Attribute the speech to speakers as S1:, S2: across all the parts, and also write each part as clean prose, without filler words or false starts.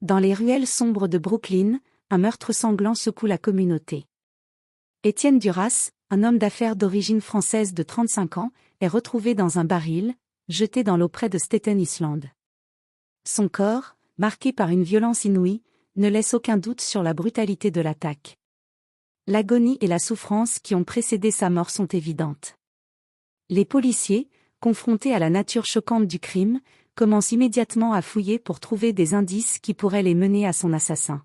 S1: Dans les ruelles sombres de Brooklyn, un meurtre sanglant secoue la communauté. Étienne Duras, un homme d'affaires d'origine française de 35 ans, est retrouvé dans un baril, jeté dans l'eau près de Staten Island. Son corps, marqué par une violence inouïe, ne laisse aucun doute sur la brutalité de l'attaque. L'agonie et la souffrance qui ont précédé sa mort sont évidentes. Les policiers, confrontés à la nature choquante du crime, commencent immédiatement à fouiller pour trouver des indices qui pourraient les mener à son assassin.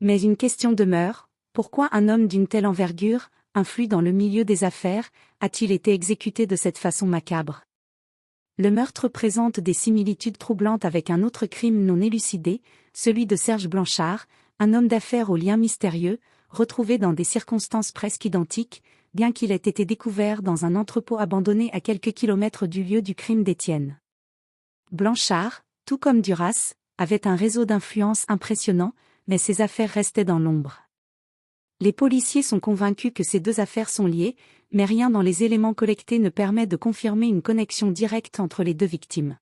S1: Mais une question demeure, pourquoi un homme d'une telle envergure, influent dans le milieu des affaires, a-t-il été exécuté de cette façon macabre? Le meurtre présente des similitudes troublantes avec un autre crime non élucidé, celui de Serge Blanchard, un homme d'affaires aux liens mystérieux, retrouvé dans des circonstances presque identiques, bien qu'il ait été découvert dans un entrepôt abandonné à quelques kilomètres du lieu du crime d'Étienne. Blanchard, tout comme Duras, avait un réseau d'influence impressionnant, mais ses affaires restaient dans l'ombre. Les policiers sont convaincus que ces deux affaires sont liées, mais rien dans les éléments collectés ne permet de confirmer une connexion directe entre les deux victimes.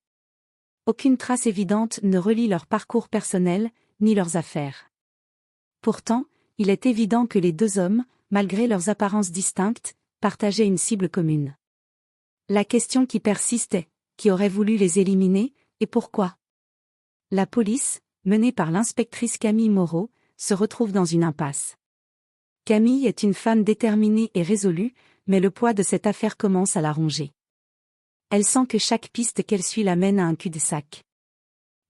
S1: Aucune trace évidente ne relie leur parcours personnel, ni leurs affaires. Pourtant, il est évident que les deux hommes, malgré leurs apparences distinctes, partageaient une cible commune. La question qui persiste est, qui aurait voulu les éliminer, et pourquoi? La police, menée par l'inspectrice Camille Moreau, se retrouve dans une impasse. Camille est une femme déterminée et résolue, mais le poids de cette affaire commence à la ronger. Elle sent que chaque piste qu'elle suit la mène à un cul-de-sac.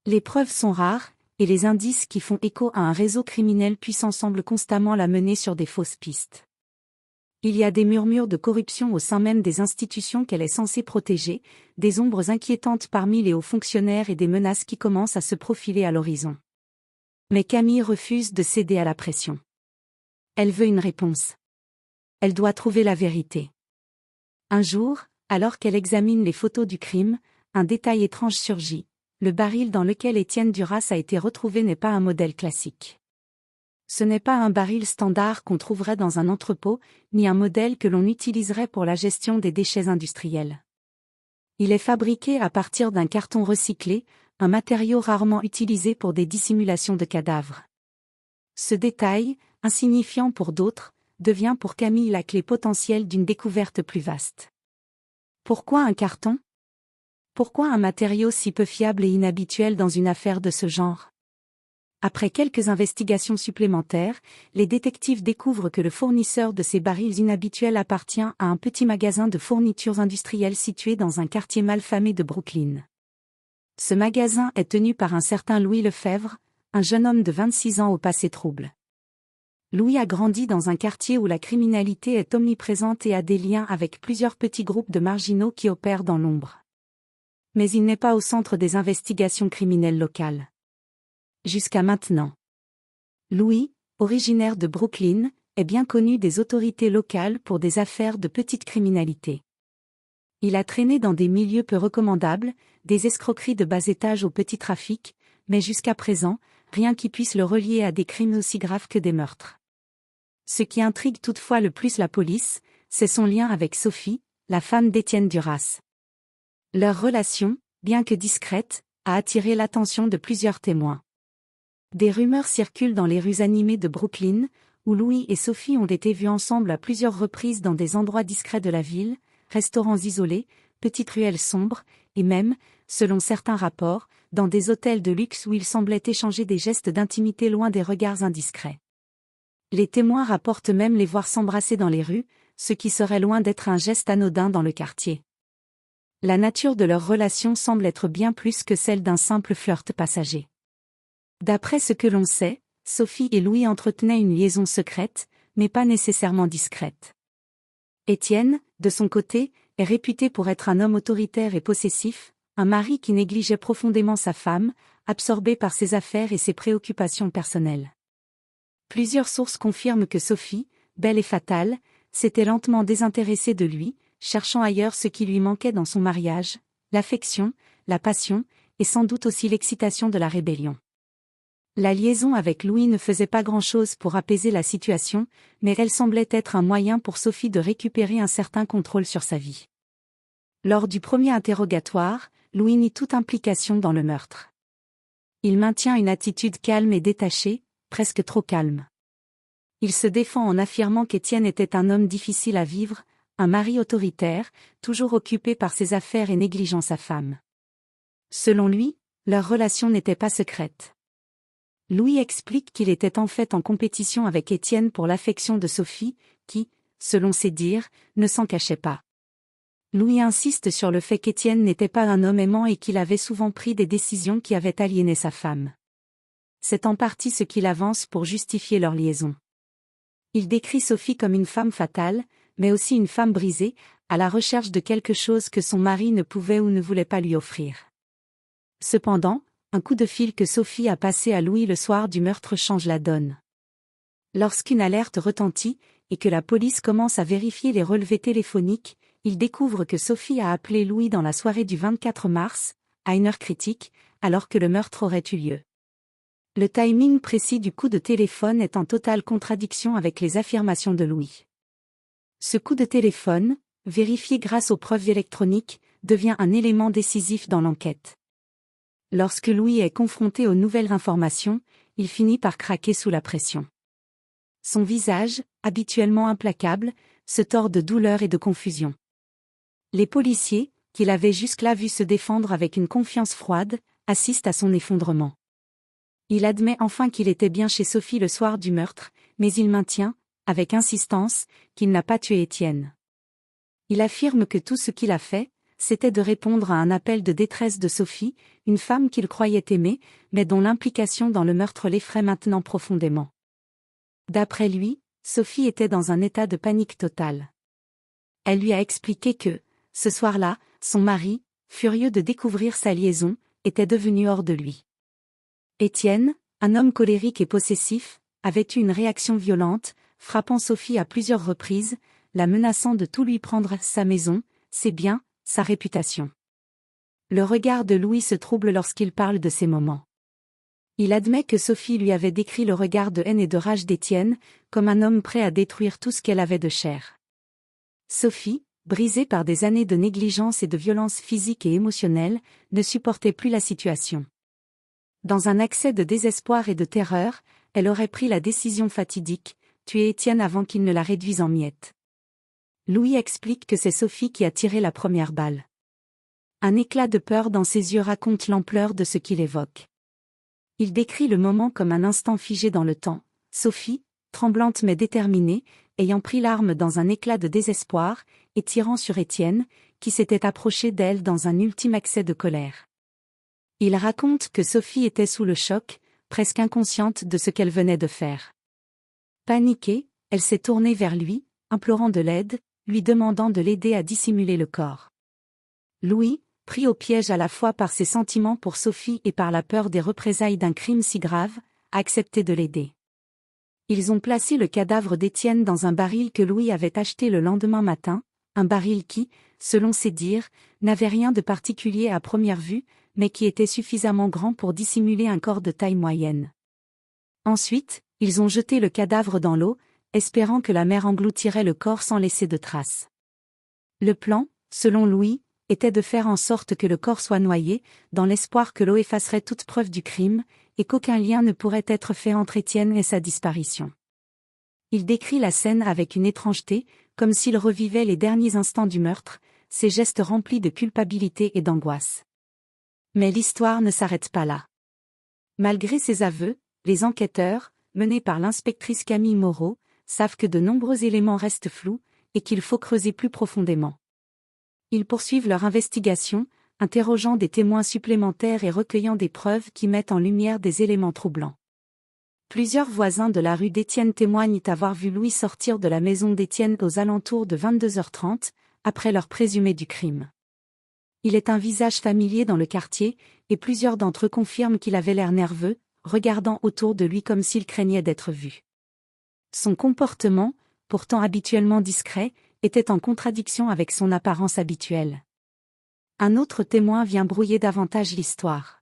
S1: Les preuves sont rares, et les indices qui font écho à un réseau criminel puissant semblent constamment la mener sur des fausses pistes. Il y a des murmures de corruption au sein même des institutions qu'elle est censée protéger, des ombres inquiétantes parmi les hauts fonctionnaires et des menaces qui commencent à se profiler à l'horizon. Mais Camille refuse de céder à la pression. Elle veut une réponse. Elle doit trouver la vérité. Un jour, alors qu'elle examine les photos du crime, un détail étrange surgit. Le baril dans lequel Étienne Duras a été retrouvé n'est pas un modèle classique. Ce n'est pas un baril standard qu'on trouverait dans un entrepôt, ni un modèle que l'on utiliserait pour la gestion des déchets industriels. Il est fabriqué à partir d'un carton recyclé, un matériau rarement utilisé pour des dissimulations de cadavres. Ce détail, insignifiant pour d'autres, devient pour Camille la clé potentielle d'une découverte plus vaste. Pourquoi un carton? Pourquoi un matériau si peu fiable et inhabituel dans une affaire de ce genre? Après quelques investigations supplémentaires, les détectives découvrent que le fournisseur de ces barils inhabituels appartient à un petit magasin de fournitures industrielles situé dans un quartier malfamé de Brooklyn. Ce magasin est tenu par un certain Louis Lefebvre, un jeune homme de 26 ans au passé trouble. Louis a grandi dans un quartier où la criminalité est omniprésente et a des liens avec plusieurs petits groupes de marginaux qui opèrent dans l'ombre. Mais il n'est pas au centre des investigations criminelles locales. Jusqu'à maintenant. Louis, originaire de Brooklyn, est bien connu des autorités locales pour des affaires de petite criminalité. Il a traîné dans des milieux peu recommandables, des escroqueries de bas étage au petit trafic, mais jusqu'à présent, rien qui puisse le relier à des crimes aussi graves que des meurtres. Ce qui intrigue toutefois le plus la police, c'est son lien avec Sophie, la femme d'Étienne Duras. Leur relation, bien que discrète, a attiré l'attention de plusieurs témoins. Des rumeurs circulent dans les rues animées de Brooklyn, où Louis et Sophie ont été vus ensemble à plusieurs reprises dans des endroits discrets de la ville, restaurants isolés, petites ruelles sombres, et même, selon certains rapports, dans des hôtels de luxe où ils semblaient échanger des gestes d'intimité loin des regards indiscrets. Les témoins rapportent même les voir s'embrasser dans les rues, ce qui serait loin d'être un geste anodin dans le quartier. La nature de leur relation semble être bien plus que celle d'un simple flirt passager. D'après ce que l'on sait, Sophie et Louis entretenaient une liaison secrète, mais pas nécessairement discrète. Étienne, de son côté, est réputé pour être un homme autoritaire et possessif, un mari qui négligeait profondément sa femme, absorbé par ses affaires et ses préoccupations personnelles. Plusieurs sources confirment que Sophie, belle et fatale, s'était lentement désintéressée de lui, cherchant ailleurs ce qui lui manquait dans son mariage, l'affection, la passion, et sans doute aussi l'excitation de la rébellion. La liaison avec Louis ne faisait pas grand-chose pour apaiser la situation, mais elle semblait être un moyen pour Sophie de récupérer un certain contrôle sur sa vie. Lors du premier interrogatoire, Louis nie toute implication dans le meurtre. Il maintient une attitude calme et détachée, presque trop calme. Il se défend en affirmant qu'Étienne était un homme difficile à vivre, un mari autoritaire, toujours occupé par ses affaires et négligeant sa femme. Selon lui, leur relation n'était pas secrète. Louis explique qu'il était en fait en compétition avec Étienne pour l'affection de Sophie, qui, selon ses dires, ne s'en cachait pas. Louis insiste sur le fait qu'Étienne n'était pas un homme aimant et qu'il avait souvent pris des décisions qui avaient aliéné sa femme. C'est en partie ce qu'il avance pour justifier leur liaison. Il décrit Sophie comme une femme fatale, mais aussi une femme brisée, à la recherche de quelque chose que son mari ne pouvait ou ne voulait pas lui offrir. Cependant, un coup de fil que Sophie a passé à Louis le soir du meurtre change la donne. Lorsqu'une alerte retentit, et que la police commence à vérifier les relevés téléphoniques, il découvre que Sophie a appelé Louis dans la soirée du 24 mars, à une heure critique, alors que le meurtre aurait eu lieu. Le timing précis du coup de téléphone est en totale contradiction avec les affirmations de Louis. Ce coup de téléphone, vérifié grâce aux preuves électroniques, devient un élément décisif dans l'enquête. Lorsque Louis est confronté aux nouvelles informations, il finit par craquer sous la pression. Son visage, habituellement implacable, se tord de douleur et de confusion. Les policiers, qu'il avait jusque-là vu se défendre avec une confiance froide, assistent à son effondrement. Il admet enfin qu'il était bien chez Sophie le soir du meurtre, mais il maintient, avec insistance, qu'il n'a pas tué Étienne. Il affirme que tout ce qu'il a fait, c'était de répondre à un appel de détresse de Sophie, une femme qu'il croyait aimer, mais dont l'implication dans le meurtre l'effraie maintenant profondément. D'après lui, Sophie était dans un état de panique totale. Elle lui a expliqué que, ce soir-là, son mari, furieux de découvrir sa liaison, était devenu hors de lui. Étienne, un homme colérique et possessif, avait eu une réaction violente, frappant Sophie à plusieurs reprises, la menaçant de tout lui prendre, sa maison, ses biens, sa réputation. Le regard de Louis se trouble lorsqu'il parle de ces moments. Il admet que Sophie lui avait décrit le regard de haine et de rage d'Étienne, comme un homme prêt à détruire tout ce qu'elle avait de cher. Sophie, brisée par des années de négligence et de violence physique et émotionnelle, ne supportait plus la situation. Dans un accès de désespoir et de terreur, elle aurait pris la décision fatidique, tuer Étienne avant qu'il ne la réduise en miettes. Louis explique que c'est Sophie qui a tiré la première balle. Un éclat de peur dans ses yeux raconte l'ampleur de ce qu'il évoque. Il décrit le moment comme un instant figé dans le temps, Sophie, tremblante mais déterminée, ayant pris l'arme dans un éclat de désespoir, et tirant sur Étienne, qui s'était approché d'elle dans un ultime accès de colère. Il raconte que Sophie était sous le choc, presque inconsciente de ce qu'elle venait de faire. Paniquée, elle s'est tournée vers lui, implorant de l'aide, lui demandant de l'aider à dissimuler le corps. Louis, pris au piège à la fois par ses sentiments pour Sophie et par la peur des représailles d'un crime si grave, a accepté de l'aider. Ils ont placé le cadavre d'Étienne dans un baril que Louis avait acheté le lendemain matin, un baril qui, selon ses dires, n'avait rien de particulier à première vue, mais qui était suffisamment grand pour dissimuler un corps de taille moyenne. Ensuite, ils ont jeté le cadavre dans l'eau, espérant que la mer engloutirait le corps sans laisser de traces. Le plan, selon Louis, était de faire en sorte que le corps soit noyé, dans l'espoir que l'eau effacerait toute preuve du crime, et qu'aucun lien ne pourrait être fait entre Étienne et sa disparition. Il décrit la scène avec une étrangeté, comme s'il revivait les derniers instants du meurtre, ses gestes remplis de culpabilité et d'angoisse. Mais l'histoire ne s'arrête pas là. Malgré ses aveux, les enquêteurs, menés par l'inspectrice Camille Moreau, savent que de nombreux éléments restent flous, et qu'il faut creuser plus profondément. Ils poursuivent leur investigation, interrogeant des témoins supplémentaires et recueillant des preuves qui mettent en lumière des éléments troublants. Plusieurs voisins de la rue d'Étienne témoignent avoir vu Louis sortir de la maison d'Étienne aux alentours de 22h30, après l'heure présumée du crime. Il est un visage familier dans le quartier, et plusieurs d'entre eux confirment qu'il avait l'air nerveux, regardant autour de lui comme s'il craignait d'être vu. Son comportement, pourtant habituellement discret, était en contradiction avec son apparence habituelle. Un autre témoin vient brouiller davantage l'histoire.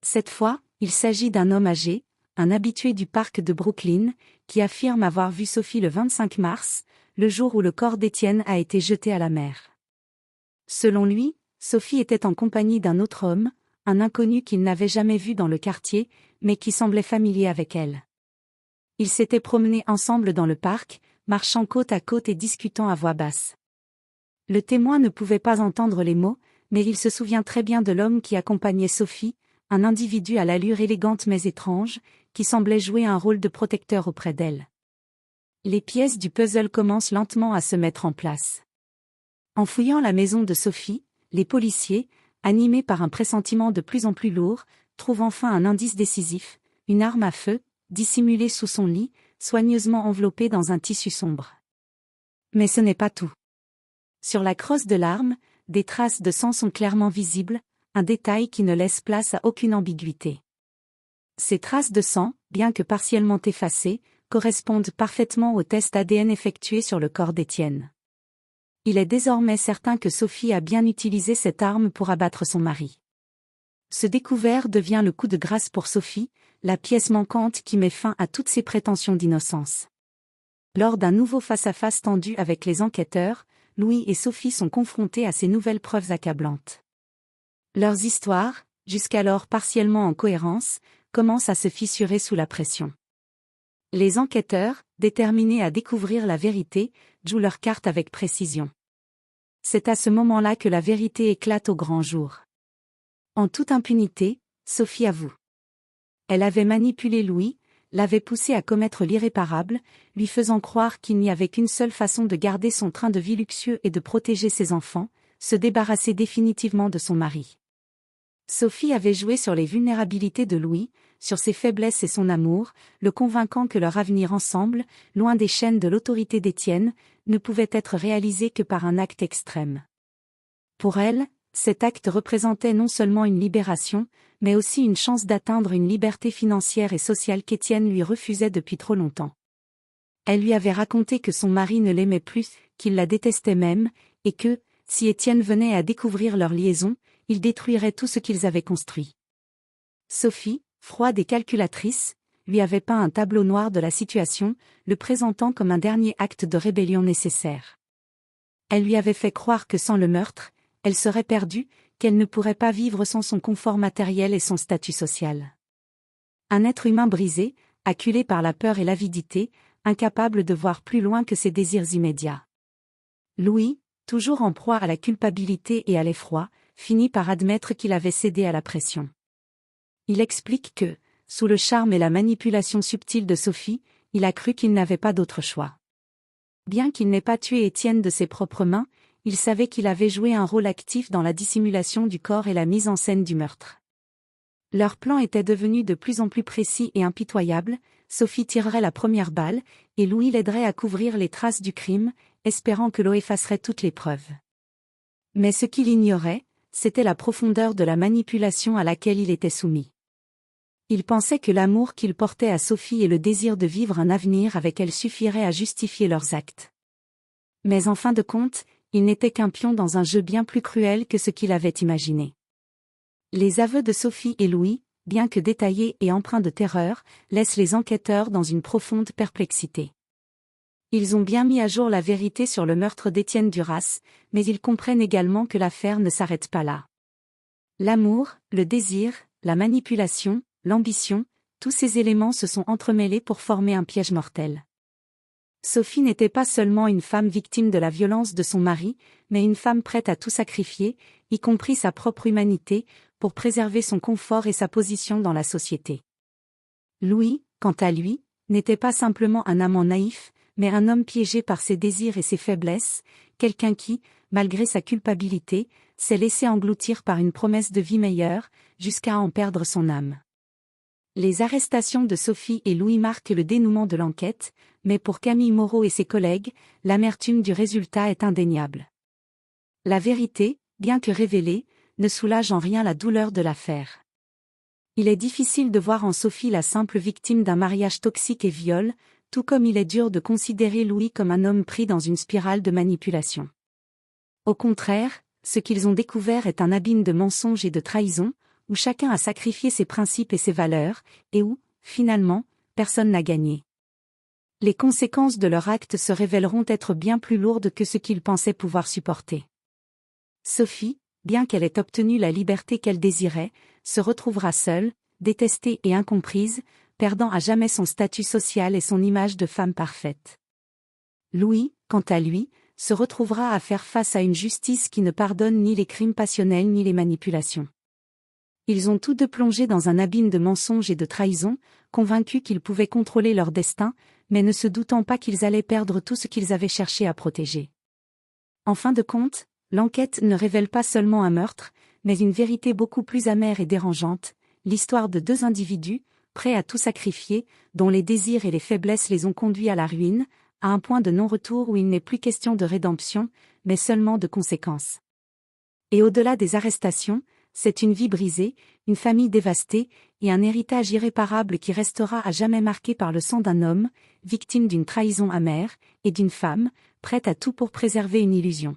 S1: Cette fois, il s'agit d'un homme âgé, un habitué du parc de Brooklyn, qui affirme avoir vu Sophie le 25 mars, le jour où le corps d'Étienne a été jeté à la mer. Selon lui, Sophie était en compagnie d'un autre homme, un inconnu qu'il n'avait jamais vu dans le quartier, mais qui semblait familier avec elle. Ils s'étaient promenés ensemble dans le parc, marchant côte à côte et discutant à voix basse. Le témoin ne pouvait pas entendre les mots, mais il se souvient très bien de l'homme qui accompagnait Sophie, un individu à l'allure élégante mais étrange, qui semblait jouer un rôle de protecteur auprès d'elle. Les pièces du puzzle commencent lentement à se mettre en place. En fouillant la maison de Sophie, les policiers, animés par un pressentiment de plus en plus lourd, trouvent enfin un indice décisif, une arme à feu, dissimulée sous son lit, soigneusement enveloppée dans un tissu sombre. Mais ce n'est pas tout. Sur la crosse de l'arme, des traces de sang sont clairement visibles, un détail qui ne laisse place à aucune ambiguïté. Ces traces de sang, bien que partiellement effacées, correspondent parfaitement au test ADN effectué sur le corps d'Étienne. Il est désormais certain que Sophie a bien utilisé cette arme pour abattre son mari. Ce découvert devient le coup de grâce pour Sophie, la pièce manquante qui met fin à toutes ses prétentions d'innocence. Lors d'un nouveau face-à-face tendu avec les enquêteurs, Louis et Sophie sont confrontés à ces nouvelles preuves accablantes. Leurs histoires, jusqu'alors partiellement en cohérence, commencent à se fissurer sous la pression. Les enquêteurs, déterminés à découvrir la vérité, jouent leurs cartes avec précision. C'est à ce moment-là que la vérité éclate au grand jour. En toute impunité, Sophie avoue. Elle avait manipulé Louis, l'avait poussé à commettre l'irréparable, lui faisant croire qu'il n'y avait qu'une seule façon de garder son train de vie luxueux et de protéger ses enfants, se débarrasser définitivement de son mari. Sophie avait joué sur les vulnérabilités de Louis, sur ses faiblesses et son amour, le convainquant que leur avenir ensemble, loin des chaînes de l'autorité d'Étienne, ne pouvait être réalisé que par un acte extrême. Pour elle, cet acte représentait non seulement une libération, mais aussi une chance d'atteindre une liberté financière et sociale qu'Étienne lui refusait depuis trop longtemps. Elle lui avait raconté que son mari ne l'aimait plus, qu'il la détestait même, et que, si Étienne venait à découvrir leur liaison, il détruirait tout ce qu'ils avaient construit. Sophie, froide et calculatrice, lui avait peint un tableau noir de la situation, le présentant comme un dernier acte de rébellion nécessaire. Elle lui avait fait croire que sans le meurtre, elle serait perdue, qu'elle ne pourrait pas vivre sans son confort matériel et son statut social. Un être humain brisé, acculé par la peur et l'avidité, incapable de voir plus loin que ses désirs immédiats. Louis, toujours en proie à la culpabilité et à l'effroi, finit par admettre qu'il avait cédé à la pression. Il explique que, sous le charme et la manipulation subtile de Sophie, il a cru qu'il n'avait pas d'autre choix. Bien qu'il n'ait pas tué Étienne de ses propres mains, il savait qu'il avait joué un rôle actif dans la dissimulation du corps et la mise en scène du meurtre. Leur plan était devenu de plus en plus précis et impitoyable, Sophie tirerait la première balle, et Louis l'aiderait à couvrir les traces du crime, espérant que l'eau effacerait toutes les preuves. Mais ce qu'il ignorait, c'était la profondeur de la manipulation à laquelle il était soumis. Il pensait que l'amour qu'il portait à Sophie et le désir de vivre un avenir avec elle suffirait à justifier leurs actes. Mais en fin de compte, il n'était qu'un pion dans un jeu bien plus cruel que ce qu'il avait imaginé. Les aveux de Sophie et Louis, bien que détaillés et empreints de terreur, laissent les enquêteurs dans une profonde perplexité. Ils ont bien mis à jour la vérité sur le meurtre d'Étienne Duras, mais ils comprennent également que l'affaire ne s'arrête pas là. L'amour, le désir, la manipulation, l'ambition, tous ces éléments se sont entremêlés pour former un piège mortel. Sophie n'était pas seulement une femme victime de la violence de son mari, mais une femme prête à tout sacrifier, y compris sa propre humanité, pour préserver son confort et sa position dans la société. Louis, quant à lui, n'était pas simplement un amant naïf, mais un homme piégé par ses désirs et ses faiblesses, quelqu'un qui, malgré sa culpabilité, s'est laissé engloutir par une promesse de vie meilleure, jusqu'à en perdre son âme. Les arrestations de Sophie et Louis marquent le dénouement de l'enquête, mais pour Camille Moreau et ses collègues, l'amertume du résultat est indéniable. La vérité, bien que révélée, ne soulage en rien la douleur de l'affaire. Il est difficile de voir en Sophie la simple victime d'un mariage toxique et viol, tout comme il est dur de considérer Louis comme un homme pris dans une spirale de manipulation. Au contraire, ce qu'ils ont découvert est un abîme de mensonges et de trahison, où chacun a sacrifié ses principes et ses valeurs, et où, finalement, personne n'a gagné. Les conséquences de leur acte se révéleront être bien plus lourdes que ce qu'ils pensaient pouvoir supporter. Sophie, bien qu'elle ait obtenu la liberté qu'elle désirait, se retrouvera seule, détestée et incomprise, perdant à jamais son statut social et son image de femme parfaite. Louis, quant à lui, se retrouvera à faire face à une justice qui ne pardonne ni les crimes passionnels ni les manipulations. Ils ont tous deux plongé dans un abîme de mensonges et de trahisons, convaincus qu'ils pouvaient contrôler leur destin, mais ne se doutant pas qu'ils allaient perdre tout ce qu'ils avaient cherché à protéger. En fin de compte, l'enquête ne révèle pas seulement un meurtre, mais une vérité beaucoup plus amère et dérangeante, l'histoire de deux individus, prêts à tout sacrifier, dont les désirs et les faiblesses les ont conduits à la ruine, à un point de non-retour où il n'est plus question de rédemption, mais seulement de conséquences. Et au-delà des arrestations, c'est une vie brisée, une famille dévastée, et un héritage irréparable qui restera à jamais marqué par le sang d'un homme, victime d'une trahison amère, et d'une femme, prête à tout pour préserver une illusion.